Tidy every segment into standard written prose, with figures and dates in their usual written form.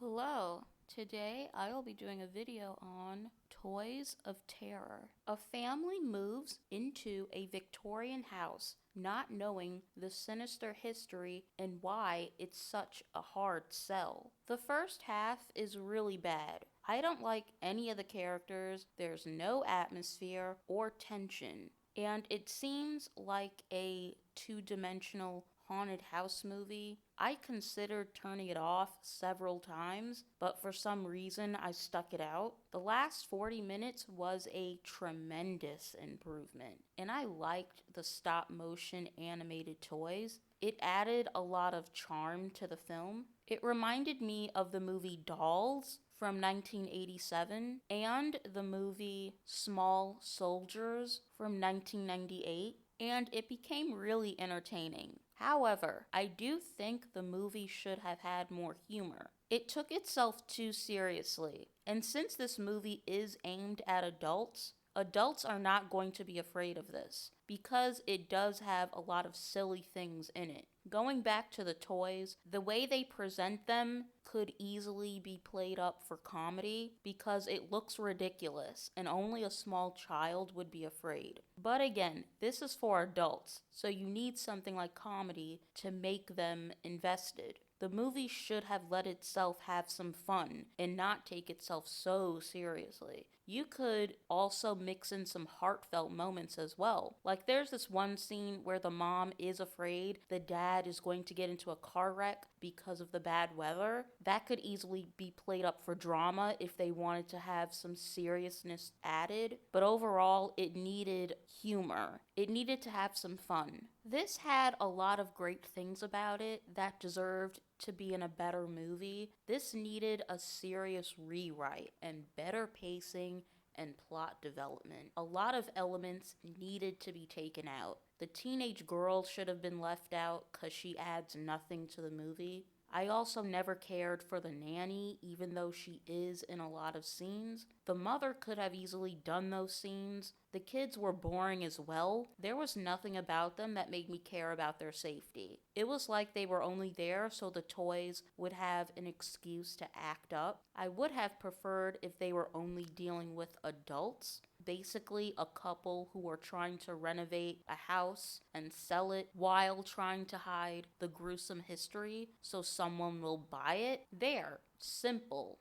Hello, today I will be doing a video on Toys of Terror. A family moves into a Victorian house not knowing the sinister history and why it's such a hard sell. The first half is really bad. I don't like any of the characters, there's no atmosphere or tension, and it seems like a two-dimensional haunted house movie. I considered turning it off several times, but for some reason I stuck it out. The last 40 minutes was a tremendous improvement, and I liked the stop motion animated toys. It added a lot of charm to the film. It reminded me of the movie Dolls from 1987 and the movie Small Soldiers from 1998, and it became really entertaining. However, I do think the movie should have had more humor. It took itself too seriously, and since this movie is aimed at adults, adults are not going to be afraid of this because it does have a lot of silly things in it. Going back to the toys, the way they present them could easily be played up for comedy because it looks ridiculous and only a small child would be afraid. But again, this is for adults, so you need something like comedy to make them invested. The movie should have let itself have some fun and not take itself so seriously. You could also mix in some heartfelt moments as well. Like there's this one scene where the mom is afraid the dad is going to get into a car wreck because of the bad weather. That could easily be played up for drama if they wanted to have some seriousness added, but overall it needed humor. It needed to have some fun. This had a lot of great things about it that deserved to be in a better movie. This needed a serious rewrite and better pacing and plot development. A lot of elements needed to be taken out. The teenage girl should have been left out because she adds nothing to the movie. I also never cared for the nanny, even though she is in a lot of scenes. The mother could have easily done those scenes. The kids were boring as well. There was nothing about them that made me care about their safety. It was like they were only there so the toys would have an excuse to act up. I would have preferred if they were only dealing with adults, basically a couple who are trying to renovate a house and sell it while trying to hide the gruesome history so someone will buy it. There. Simple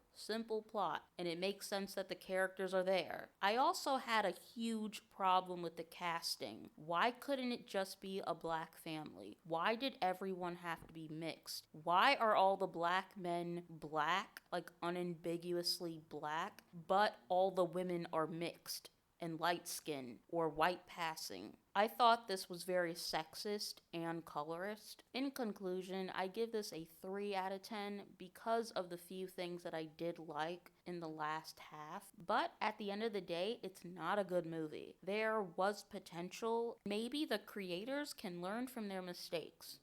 plot, and it makes sense that the characters are there. I also had a huge problem with the casting. Why couldn't it just be a black family? Why did everyone have to be mixed? Why are all the black men black, like unambiguously black, but all the women are mixed and light skin or white passing? I thought this was very sexist and colorist. In conclusion, I give this a 3 out of 10 because of the few things that I did like in the last half. But at the end of the day, it's not a good movie. There was potential. Maybe the creators can learn from their mistakes.